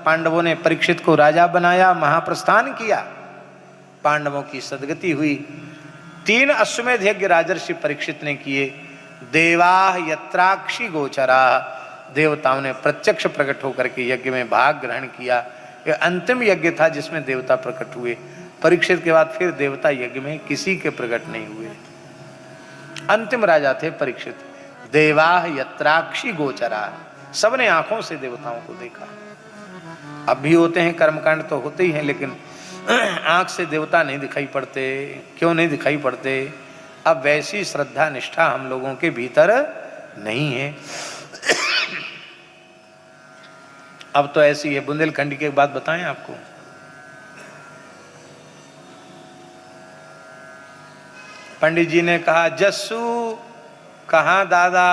पांडवों ने परीक्षित को राजा बनाया, महाप्रस्थान किया, पांडवों की सदगति हुई। 3 अश्वमेध यज्ञ राजर्षि परीक्षित ने किए। देवाः यत्राक्षि गोचरा, देवताओं ने प्रत्यक्ष प्रकट होकर के यज्ञ में भाग ग्रहण किया। यह अंतिम यज्ञ था जिसमें देवता प्रकट हुए। परीक्षित के बाद फिर देवता यज्ञ में किसी के प्रकट नहीं हुए। अंतिम राजा थे परीक्षित। देवाः यत्राक्षि गोचरा, सबने आंखों से देवताओं को देखा। अब भी होते हैं कर्मकांड तो होते ही हैं, लेकिन आंख से देवता नहीं दिखाई पड़ते। क्यों नहीं दिखाई पड़ते? अब वैसी श्रद्धा निष्ठा हम लोगों के भीतर नहीं है। अब तो ऐसी है। बुंदेलखंड की एक बात बताएं आपको। पंडित जी ने कहा, जस्सू कहाँ दादा?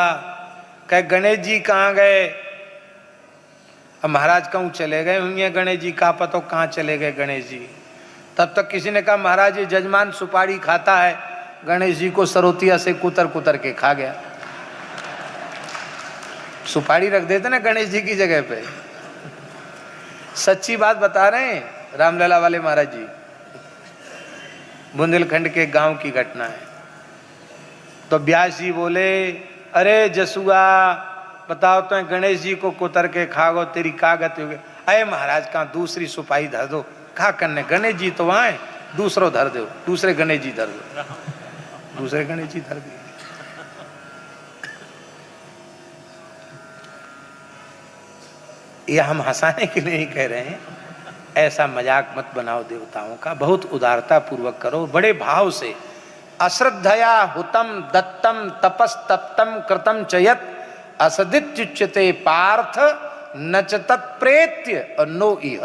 कहे गणेश जी कहाँ गए? अब महाराज कहूँ चले गए होंगे गणेश जी, का पता कहाँ चले गए गणेश जी। तब तक किसी ने कहा, महाराज जी जजमान सुपारी खाता है, गणेश जी को सरोतिया से कुतर कुतर के खा गया। सुपारी रख देते ना गणेश जी की जगह पे। सच्ची बात बता रहे हैं रामलला वाले महाराज जी। बुंदेलखंड के गांव की घटना है। तो व्यास जी बोले, अरे जसुआ बताओ तो गणेश जी को कुतर के खागो, तेरी कागत हो गई। अरे महाराज कहाँ दूसरी सुपारी धर दो, खा करने गणेश जी तो आए, दूसरो धर दो, दूसरे गणेश जी धर दो। दूसरे गणेश जी धर दिए। ये हम हंसाने के लिए नहीं कह रहे हैं, ऐसा मजाक मत बनाओ देवताओं का, बहुत उदारता पूर्वक करो, बड़े भाव से। अश्रद्धया हुतम दत्तम तपस्तप्तम कृतम चयत असदित्युच्यते पार्थ न च तत्प्रेत्य नो इह।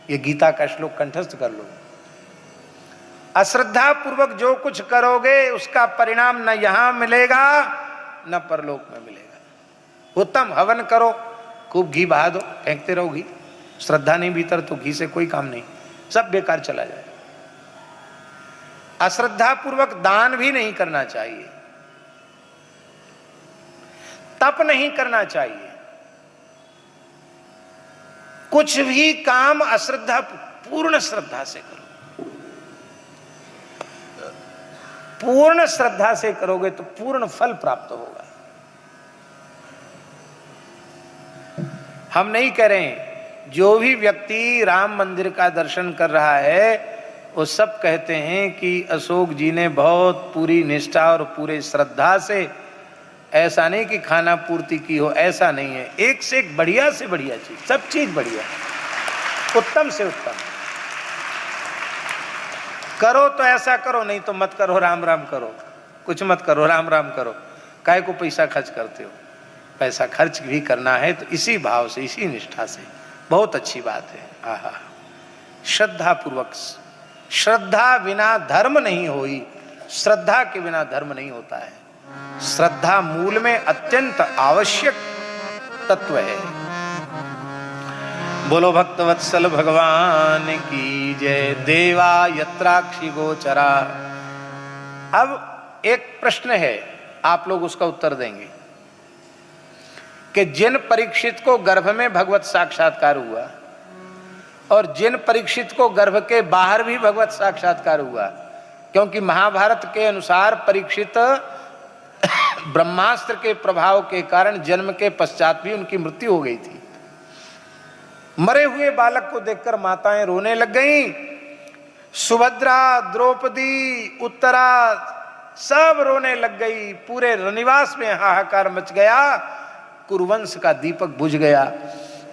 ये गीता का श्लोक कंठस्थ कर लो। अश्रद्धा पूर्वक जो कुछ करोगे उसका परिणाम न यहां मिलेगा न परलोक में मिलेगा। उत्तम हवन करो, खूब घी बहा दो, फेंकते रहो घी। श्रद्धा नहीं भीतर तो घी से कोई काम नहीं, सब बेकार चला जाए। अश्रद्धा पूर्वक दान भी नहीं करना चाहिए, तप नहीं करना चाहिए, कुछ भी काम अश्रद्धा, पूर्ण श्रद्धा से करो। पूर्ण श्रद्धा से करोगे तो पूर्ण फल प्राप्त होगा। हम नहीं कह रहे, जो भी व्यक्ति राम मंदिर का दर्शन कर रहा है वो सब कहते हैं कि अशोक जी ने बहुत पूरी निष्ठा और पूरे श्रद्धा से, ऐसा नहीं कि खाना पूर्ति की हो, ऐसा नहीं है। एक से एक बढ़िया से बढ़िया चीज, सब चीज बढ़िया, उत्तम से उत्तम। करो तो ऐसा करो, नहीं तो मत करो, राम राम करो। कुछ मत करो, राम राम करो। काहे को पैसा खर्च करते हो? पैसा खर्च भी करना है तो इसी भाव से, इसी निष्ठा से। बहुत अच्छी बात है। आहा, श्रद्धा पूर्वक। श्रद्धा बिना धर्म नहीं होई, श्रद्धा के बिना धर्म नहीं होता है। श्रद्धा मूल में अत्यंत आवश्यक तत्व है। बोलो भक्तवत्सल भगवान की जय। देवा यत्राक्षि गोचरा। अब एक प्रश्न है, आप लोग उसका उत्तर देंगे कि जिन परीक्षित को गर्भ में भगवत साक्षात्कार हुआ और जिन परीक्षित को गर्भ के बाहर भी भगवत साक्षात्कार हुआ, क्योंकि महाभारत के अनुसार परीक्षित ब्रह्मास्त्र के प्रभाव के कारण जन्म के पश्चात भी उनकी मृत्यु हो गई थी। मरे हुए बालक को देखकर माताएं रोने लग गईं। सुभद्रा, द्रौपदी, उत्तरा सब रोने लग गई। पूरे रनिवास में हाहाकार मच गया। कुरुवंश का दीपक बुझ गया।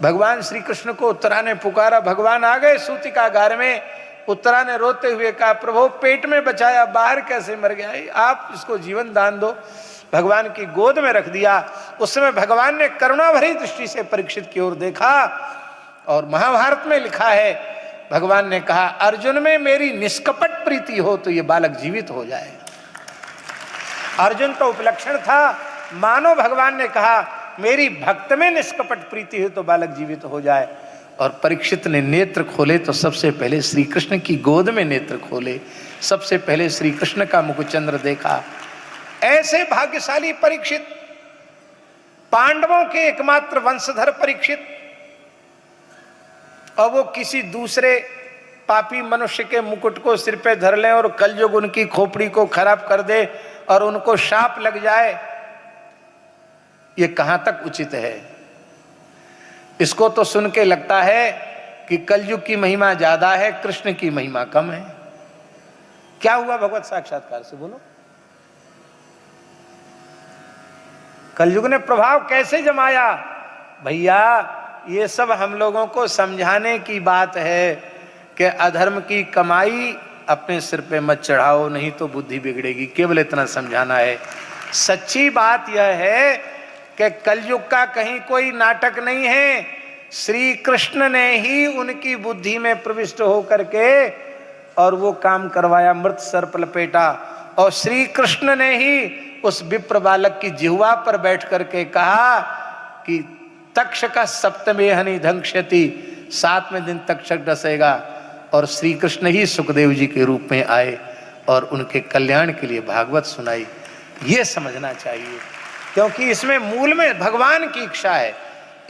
भगवान श्री कृष्ण को उत्तरा ने पुकारा, भगवान आ गए सूतिकागार में। उत्तरा ने रोते हुए कहा, प्रभु पेट में बचाया, बाहर कैसे मर गया? आप इसको जीवन दान दो। भगवान की गोद में रख दिया। उस समय भगवान ने करुणा भरी दृष्टि से परीक्षित की ओर देखा और महाभारत में लिखा है, भगवान ने कहा, अर्जुन में मेरी निष्कपट प्रीति हो तो ये बालक जीवित हो जाए। अर्जुन तो उपलक्षण था, मानो भगवान ने कहा मेरी भक्त में निष्कपट प्रीति हो तो बालक जीवित हो जाए। और परीक्षित ने नेत्र खोले तो सबसे पहले श्री कृष्ण की गोद में नेत्र खोले, सबसे पहले श्री कृष्ण का मुखचंद्र देखा। ऐसे भाग्यशाली परीक्षित, पांडवों के एकमात्र वंशधर परीक्षित, और वो किसी दूसरे पापी मनुष्य के मुकुट को सिर पे धर लें और कलयुग उनकी खोपड़ी को खराब कर दे और उनको शाप लग जाए, ये कहां तक उचित है? इसको तो सुन के लगता है कि कलयुग की महिमा ज्यादा है, कृष्ण की महिमा कम है। क्या हुआ भगवत साक्षात्कार से, बोलो? कलयुग ने प्रभाव कैसे जमाया? भैया ये सब हम लोगों को समझाने की बात है कि अधर्म की कमाई अपने सिर पे मत चढ़ाओ, नहीं तो बुद्धि बिगड़ेगी। केवल इतना समझाना है। सच्ची बात यह है कि कलयुग का कहीं कोई नाटक नहीं है। श्री कृष्ण ने ही उनकी बुद्धि में प्रविष्ट होकर के और वो काम करवाया, मृत सर्प लपेटा। और श्री कृष्ण ने ही उस विप्र बालक की जिह्वा पर बैठ करके कहा कि तक्ष का सप्तमे हनि धंक्षति, 7वें दिन तक्षक डसेगा। और श्री कृष्ण ही सुखदेव जी के रूप में आए और उनके कल्याण के लिए भागवत सुनाई। ये समझना चाहिए, क्योंकि इसमें मूल में भगवान की इच्छा है।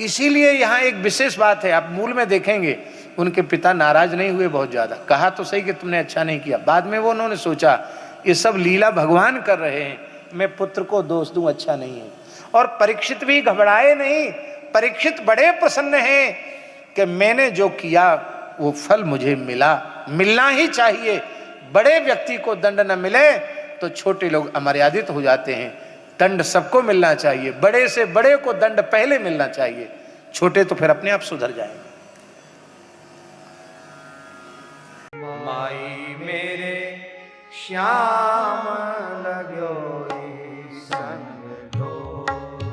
इसीलिए यहाँ एक विशेष बात है, आप मूल में देखेंगे उनके पिता नाराज नहीं हुए बहुत ज्यादा। कहा तो सही कि तुमने अच्छा नहीं किया, बाद में वो उन्होंने सोचा ये सब लीला भगवान कर रहे हैं, मैं पुत्र को दोष दूं अच्छा नहीं है। और परीक्षित भी घबराए नहीं, परीक्षित बड़े प्रसन्न हैं कि मैंने जो किया वो फल मुझे मिला, मिलना ही चाहिए। बड़े व्यक्ति को दंड न मिले तो छोटे लोग अमर्यादित हो जाते हैं। दंड सबको मिलना चाहिए, बड़े से बड़े को दंड पहले मिलना चाहिए, छोटे तो फिर अपने आप सुधर जाएंगे। माई मेरे श्याम